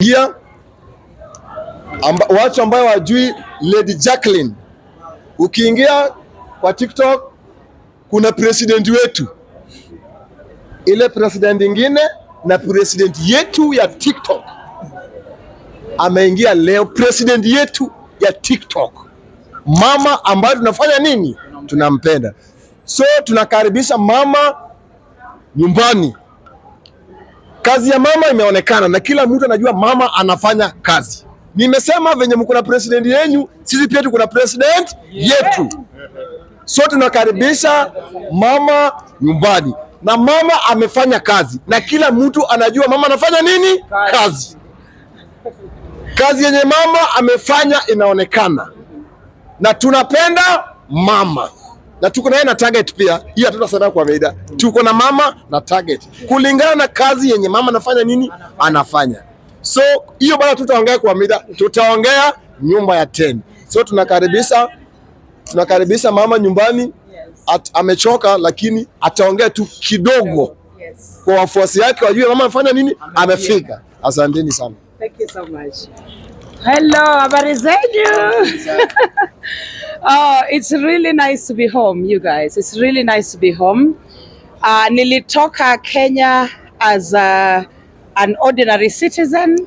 Here, watu ambao wajui Lady Jacqueline, ukiingia kwa TikTok kuna president wetu, ile president ingine na president yetu ya TikTok ameingia leo. President yetu ya TikTok, mama ambayo tunafanya nini, tunampenda. So tunakaribisha mama nyumbani. Kazi ya mama imeonekana na kila mtu anajua mama anafanya kazi. Nimesema venye mko na president yenu, sisi pia tuko na president yetu. So tunakaribisha mama nyumbani, na mama amefanya kazi na kila mtu anajua mama anafanya nini, kazi. Kazi yenye mama amefanya inaonekana na tunapenda mama, na tuko naye na target pia. Hii hatutasema kwa kawaida, tuko na mama na target kulingana na kazi yenye mama anafanya nini, anafanya. So hiyo bado tutaongea kwa mida, tutaongea nyumba ya 10. So tunakaribisha mama nyumbani. Amechoka lakini ataongea tu kidogo kwa wafuasi yake wajue mama anafanya nini, amefika. Asanteni sana. Thank you so much. Hello, habari zenyu? Oh, it's really nice to be home, you guys. It's really nice to be home. Nilitoka Kenya as an ordinary citizen.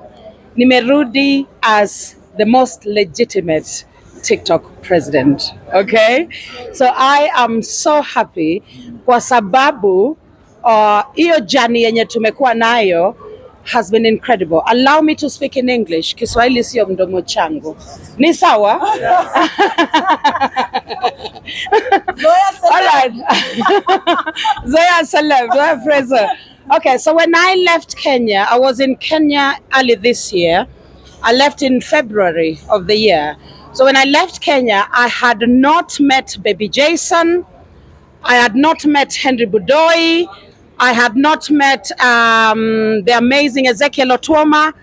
Nimerudi as the most legitimate TikTok president. Okay? So I am so happy kwa sababu hiyo journey yenye tumekuwa nayo has been incredible. Allow me to speak in English. Kiswahili sio mdomo changu. Ni sawa? All right. Zoya Salem, Zoya Fraser. Okay, so when I left Kenya, I was in Kenya early this year. I left in February of the year. So when I left Kenya, I had not met Baby Jason. I had not met Henry Budoi. I had not met the amazing Ezekiel Otuoma.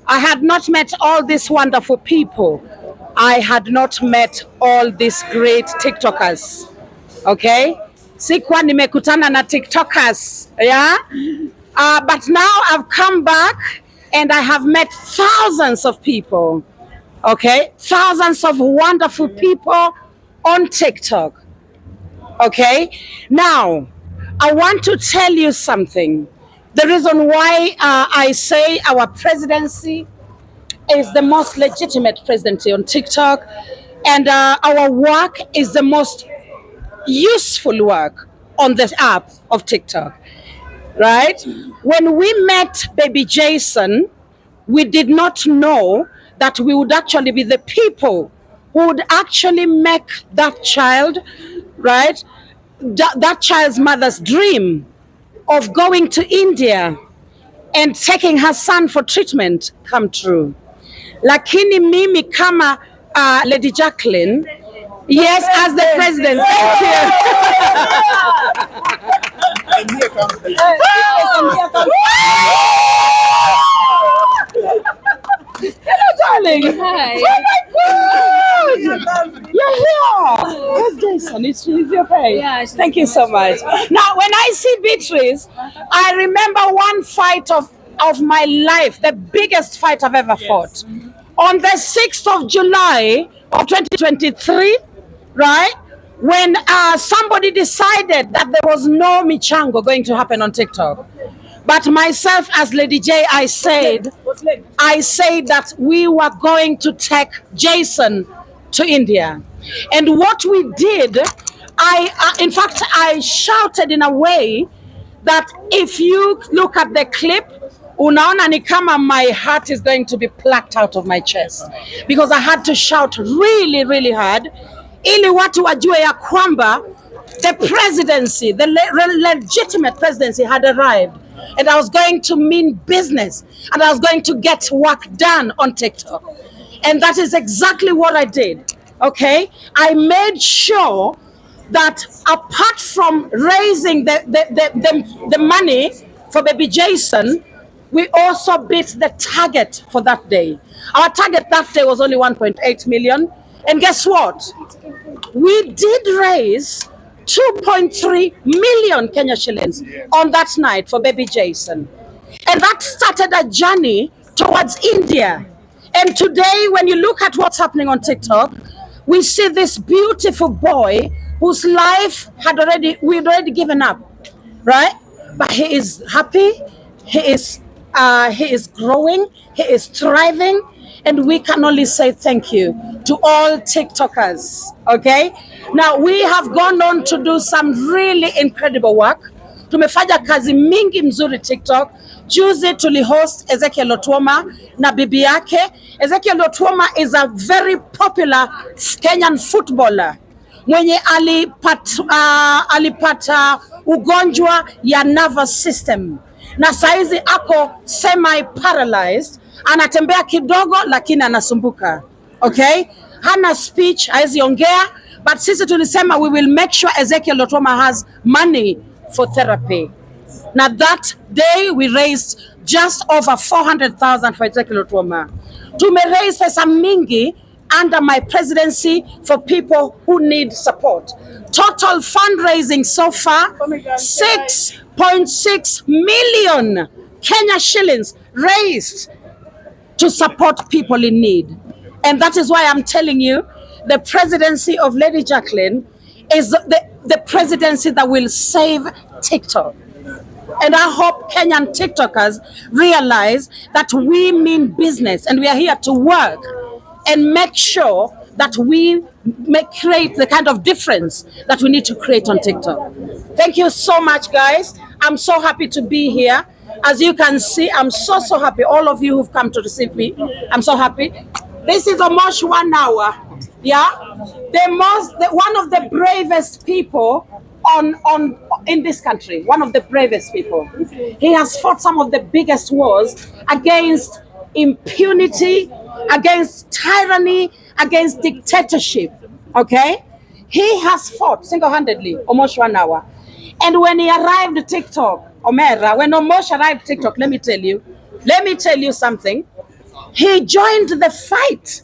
I had not met all these wonderful people. I had not met all these great TikTokers. Okay? Sikuwa nimekutana na TikTokers. Yeah? But now I've come back and I have met thousands of people. Okay? Thousands of wonderful people on TikTok. Okay? Now, I want to tell you something. The reason why I say our presidency is the most legitimate presidency on TikTok, and our work is the most useful work on the app of TikTok, right? When we met Baby Jason, we did not know that we would actually be the people who would actually make that child, right? That child's mother's dream of going to India and taking her son for treatment come true. Lakini mimi kama Lady Jacqueline, yes, as the president, thank you. Hello, darling. Hi. Oh my God! You're here. Where's Jason? Is she okay? Yeah. Thank you so much. Now, when I see Beatrice, I remember one fight of my life, the biggest fight I've ever fought. On the 6th of July of 2023, right? When somebody decided that there was no Michango going to happen on TikTok. But myself as Lady J, I said that we were going to take Jason to India. And what we did, in fact, I shouted in a way that if you look at the clip, unaona ni kama my heart is going to be plucked out of my chest. Because I had to shout really, really hard. Ili watu wajue ya kwamba the presidency, the legitimate presidency had arrived. And I was going to mean business. And I was going to get work done on TikTok. And that is exactly what I did. Okay? I made sure that apart from raising the money for Baby Jason, we also beat the target for that day. Our target that day was only 1.8 million. And guess what? We did raise 2.3 million Kenya shillings on that night for Baby Jason. And that started a journey towards India. And today, when you look at what's happening on TikTok, we see this beautiful boy whose life we'd already given up, right? But he is happy, he is growing, he is thriving, and we can only say thank you to all TikTokers. Okay, now we have gone on to do some really incredible work. Tumefanya kazi mingi mzuri TikTok. Juzi tulihost Ezekiel Otuoma na bibi yake. Ezekiel Otuoma is a very popular Kenyan footballer mwenye alipata ugonjwa ya nervous system na saizi ako semi paralyzed, anatembea kidogo lakini anasumbuka. Okay, hana speech, hawezi ongea, but sisi tulisema we will make sure Ezekiel Otuoma has money for therapy. Now that day we raised just over 400,000 for Ezekiel Otuoma. Tume raise pesa mingi under my presidency for people who need support. Total fundraising so far, 6.6 million Kenya shillings raised to support people in need. And that is why I'm telling you, the presidency of Lady Jacqueline is the presidency that will save TikTok. And I hope Kenyan TikTokers realize that we mean business and we are here to work and make sure that we create the kind of difference that we need to create on TikTok. Thank you so much, guys. I'm so happy to be here. As you can see, I'm so happy. All of you who've come to receive me, I'm so happy. This is almost 1 hour. Yeah, one of the bravest people in this country. One of the bravest people. He has fought some of the biggest wars against impunity, against tyranny, against dictatorship. Okay, he has fought single-handedly almost 1 hour. And when he arrived at TikTok, Omera, when Omosh arrived at TikTok, let me tell you something. He joined the fight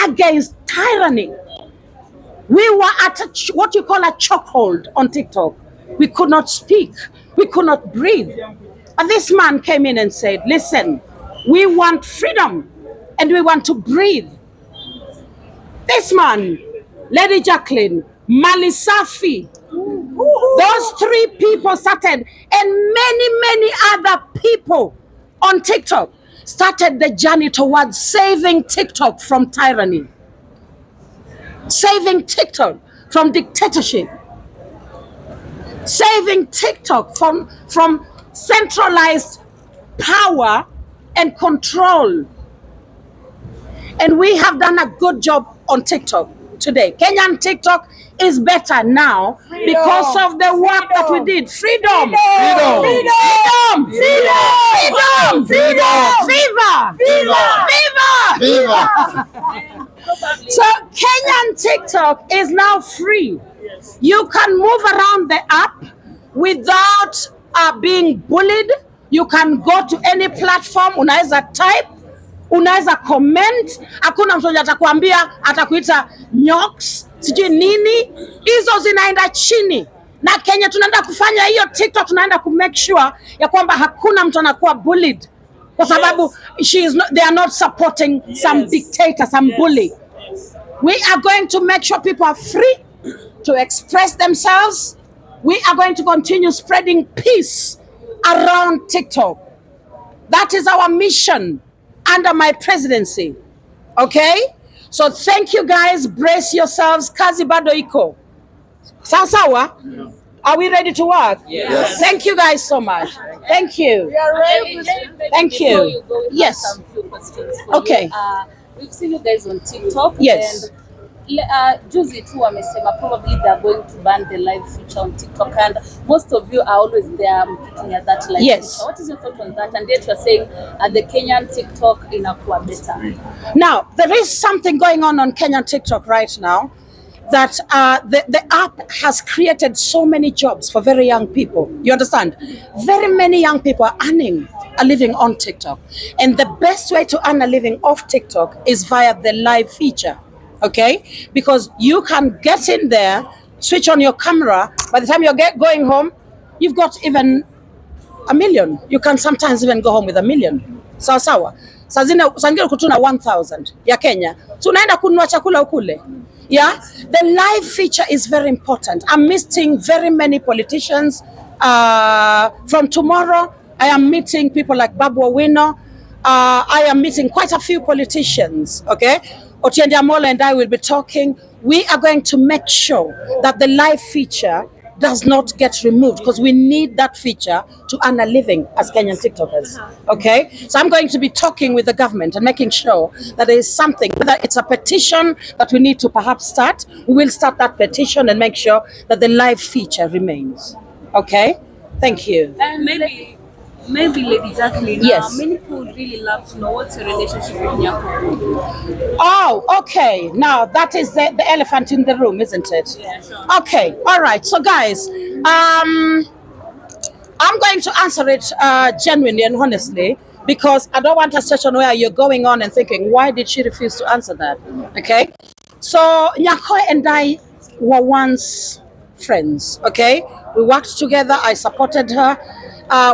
against tyranny. We were at what you call a chokehold on TikTok. We could not speak. We could not breathe. But this man came in and said, listen, we want freedom and we want to breathe. This man, Lady Jacqueline, Malisafi, those 3 people started, and many other people on TikTok started the journey towards saving TikTok from tyranny, saving TikTok from dictatorship, saving TikTok from centralized power and control. And we have done a good job on TikTok today. Kenyan TikTok is better now because of the work that we did. Freedom! Freedom! Freedom! Freedom! Freedom! Viva! Viva! Viva! So Kenyan TikTok is now free. You can move around the app without being bullied. You can go to any platform, unaweza type, unaweza comment, hakuna mtu atakwambia atakuita nyoks, sijui nini, hizo zinaenda chini. Na Kenya tunaenda kufanya hiyo TikTok, tunaenda ku make sure ya kwamba hakuna mtu anakuwa bullied kwa sababu they are not supporting some dictator, some bully. We are going to make sure people are free to express themselves. We are going to continue spreading peace around TikTok. That is our mission under my presidency. Okay? So thank you guys. Brace yourselves. Kazi bado iko. Sawa? Are we ready to work? Yes. Thank you guys so much. Thank you. Thank you. Yes. Some few questions for Okay. you. We've seen you guys on TikTok. Yes. And juzi tu wamesema probably they're going to ban the live feature on TikTok, and most of you are always there looking at that live Yes. feature. What is your thought on that? And yet you're saying the Kenyan TikTok inakuwa better. Now, there is something going on Kenyan TikTok right now that the app has created so many jobs for very young people. You understand? Very many young people are earning a living on TikTok. And the best way to earn a living off TikTok is via the live feature. Okay? Because you can get in there, switch on your camera. By the time you're going home, you've got even 1 million. You can sometimes even go home with 1 million. sawa sawa. Saa zingine kutuna 1000 ya Kenya, tunaenda kununua chakula ukule. Yeah, the live feature is very important. I'm meeting very many politicians. From tomorrow, I am meeting people like Babu Owino. I am meeting quite a few politicians. Okay, Otiende Amolo and I will be talking. We are going to make sure that the live feature does not get removed, because we need that feature to earn a living as Kenyan TikTokers. Okay, so I'm going to be talking with the government and making sure that there is something, whether it's a petition that we need to perhaps start, we will start that petition and make sure that the live feature remains. Okay, thank you. And maybe Lady Jacqueline, Yes. many people would really love to know what's your relationship with Nyako. Oh, okay. Now that is the elephant in the room, isn't it? Yeah, sure. Okay, all right. So guys, I'm going to answer it genuinely and honestly, because I don't want a session where you're going on and thinking, why did she refuse to answer that? Okay. So Nyako and I were once friends. Okay. We worked together. I supported her.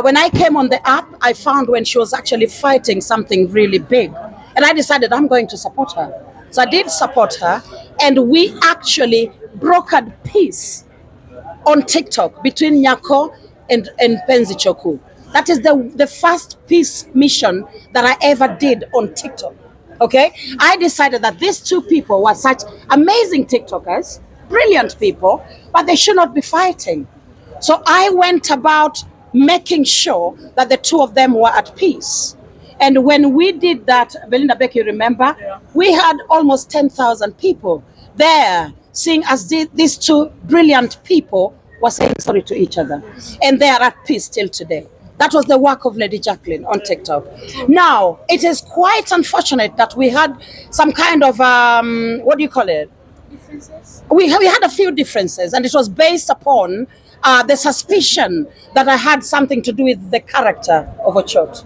When I came on the app, I found when she was actually fighting something really big. And I decided I'm going to support her. So I did support her. And we actually brokered peace on TikTok between Nyako and Penzi Choku. That is the first peace mission that I ever did on TikTok. Okay? I decided that these two people were such amazing TikTokers, brilliant people, but they should not be fighting. So I went about making sure that the two of them were at peace. And when we did that, Belinda Beck, you remember, we had almost 10,000 people there seeing as these two brilliant people were saying sorry to each other. And they are at peace till today. That was the work of Lady Jacqueline on TikTok. Now, it is quite unfortunate that we had some kind of, what do you call it? Differences? We had a few differences, and it was based upon the suspicion that I had something to do with the character of Ochot.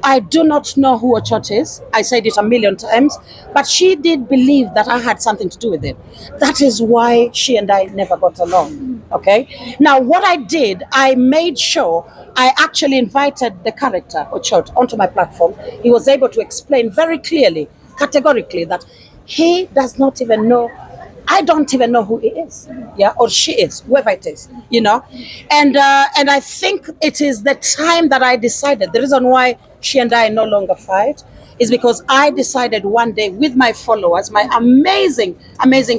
I do not know who Ochot is. I said it a million times, but she did believe that I had something to do with it. That is why she and I never got along. Okay? Now, what I did, I made sure I actually invited the character Ochot onto my platform. He was able to explain very clearly, categorically, that he does not even know. I don't even know who he is, yeah, or she is, whoever it is, you know, and I think it is the time that I decided. The reason why she and I no longer fight is because I decided one day with my followers, my amazing followers,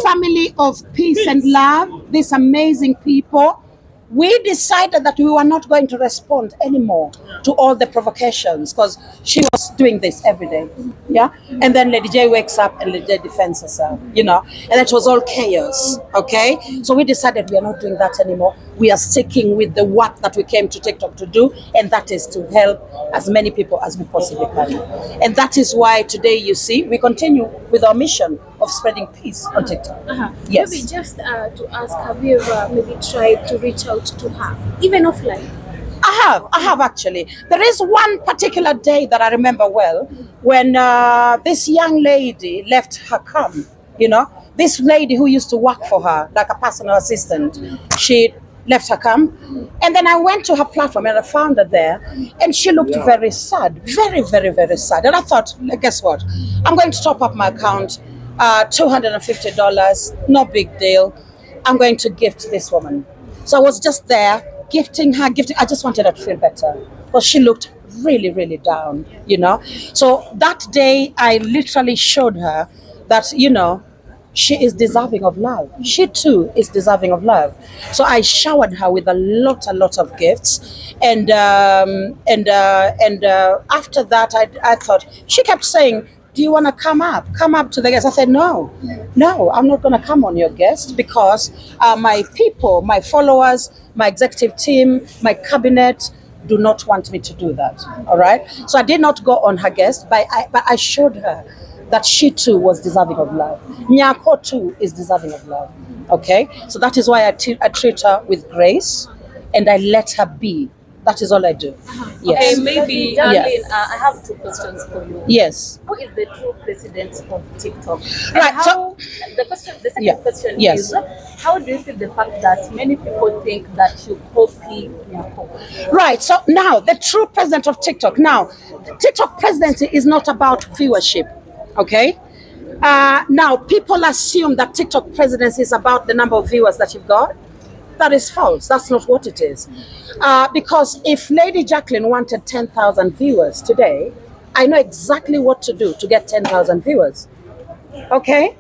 family of peace and love, these amazing people. We decided that we were not going to respond anymore to all the provocations, because she was doing this every day. Yeah. And then Lady J wakes up and Lady J defends herself, you know, and it was all chaos. Okay. So we decided we are not doing that anymore. We are sticking with the work that we came to TikTok to do, and that is to help as many people as we possibly can. And that is why today, you see, we continue with our mission of spreading peace on TikTok. Yes. Maybe just to ask, have you ever maybe tried to reach out to her, even offline? I have actually. There is one particular day that I remember well, when this young lady left her cam, you know, this lady who used to work for her, like a personal assistant, she left her cam, and then I went to her platform and I found her there, and she looked very sad, very, very, very sad. And I thought, guess what? I'm going to top up my account, $250, no big deal. I'm going to gift this woman. So I was just there gifting her. I just wanted her to feel better, because she looked really, really down, you know. So that day, I literally showed her that, you know, she is deserving of love. She too is deserving of love. So I showered her with a lot of gifts, and after that, I thought, she kept saying, do you want to come up to the guest? I said, no, I'm not going to come on your guest, because my people, my followers, my executive team, my cabinet do not want me to do that. All right. So I did not go on her guest, but I showed her that she too was deserving of love. Nyako too is deserving of love. Okay. So that is why I treat her with grace, and I let her be That is all I do. Yes. Okay, maybe Jacqueline, Yes. I have two questions for you. Yes. Who is the true president of TikTok? And Right, so- how, the second Yeah, question yes. is, how do you feel the fact that many people think that you copy Nyako? Right. So now the true president of TikTok. Now, TikTok presidency is not about viewership. Okay. Now people assume that TikTok presidency is about the number of viewers that you've got. That is false. That's not what it is. Because if Lady Jacqueline wanted 10,000 viewers today, I know exactly what to do to get 10,000 viewers. Okay?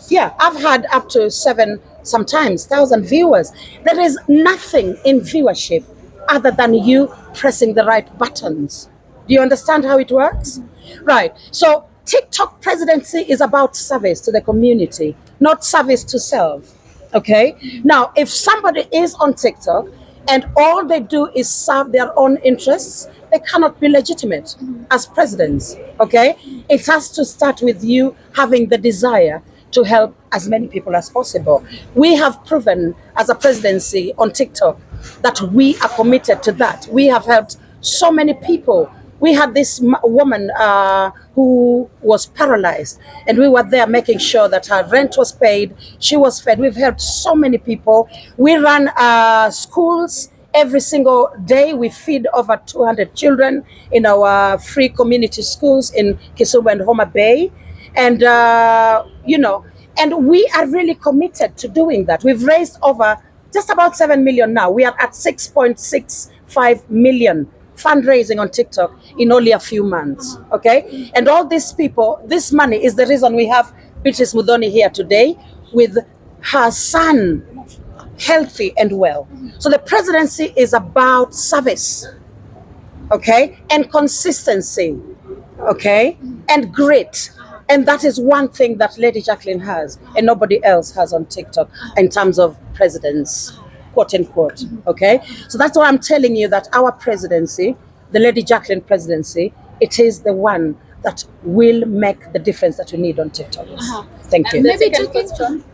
Yeah, I've had up to 7, sometimes 1,000 viewers. There is nothing in viewership other than you pressing the right buttons. Do you understand how it works? Right. So TikTok presidency is about service to the community, not service to self. Okay? Now, if somebody is on TikTok and all they do is serve their own interests, they cannot be legitimate as presidents. Okay? It has to start with you having the desire to help as many people as possible. We have proven as a presidency on TikTok that we are committed to that. We have helped so many people. We had this woman who was paralyzed, and we were there making sure that her rent was paid, she was fed. We've helped so many people. We run schools every single day. We feed over 200 children in our free community schools in Kisumu and Homa Bay. And, and we are really committed to doing that. We've raised over just about 7 million now. We are at 6.65 million fundraising on TikTok in only a few months. Okay. And all these people, this money is the reason we have Beatrice Mudhoni here today with her son healthy and well. So the presidency is about service, okay, and consistency, okay, and grit. And that is one thing that Lady Jacqueline has and nobody else has on TikTok in terms of presidents, quote unquote, okay? So that's why I'm telling you that our presidency, the Lady Jacqueline presidency, it is the one that will make the difference that we need on TikTok. Thank you. And the Maybe second taking- question,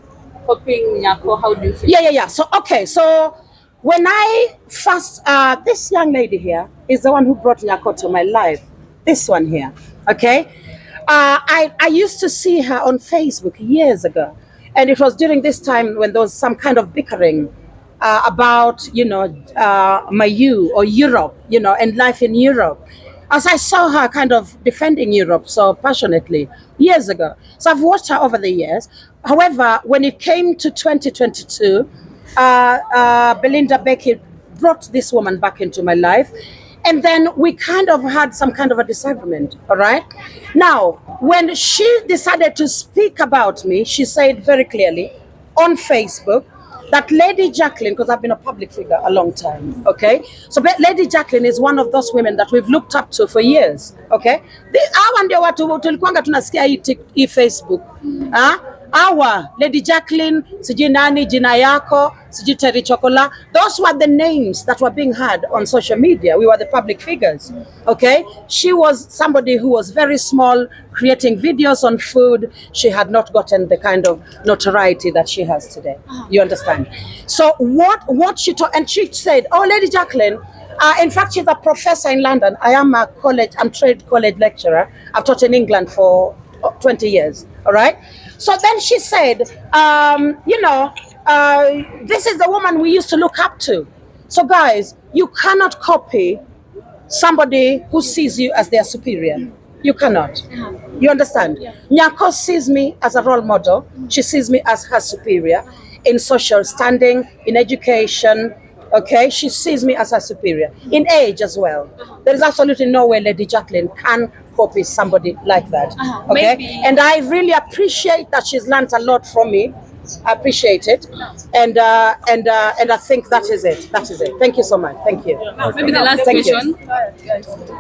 copying Nyako, how do you feel? Yeah. So, okay. So when I first, this young lady here is the one who brought Nyako to my life. This one here. Okay. I used to see her on Facebook years ago. And it was during this time when there was some kind of bickering about, Mayu or Europe, and life in Europe. As I saw her kind of defending Europe so passionately years ago. So I've watched her over the years. However, when it came to 2022, Belinda Becky brought this woman back into my life. And then we kind of had some kind of a disagreement, all right? Now, when she decided to speak about me, she said very clearly on Facebook that Lady Jacqueline, because I've been a public figure a long time, okay? So Lady Jacqueline is one of those women that we've looked up to for years, okay? Hawa ndio watu tulikuanga tunasikia hii Facebook, Awa, Lady Jacqueline, sijui nani, jina yako, sijui Terry Chocola. Those were the names that were being heard on social media. We were the public figures, okay? She was somebody who was very small, creating videos on food. She had not gotten the kind of notoriety that she has today. You understand? So what she taught, and she said, oh, Lady Jacqueline, in fact, she's a professor in London. I'm trade college lecturer. I've taught in England for 20 years, all right? So then she said, this is the woman we used to look up to. So guys, you cannot copy somebody who sees you as their superior. You cannot. You understand? Nyako sees me as a role model. She sees me as her superior in social standing, in education. Okay, she sees me as her superior in age as well. There is absolutely no way Lady Jacqueline can copy somebody like that. Okay, Maybe. and I really appreciate that she's learned a lot from me. I appreciate it, and I think that is it. That is it. Thank you so much. Thank you. Maybe the last Thank you. question.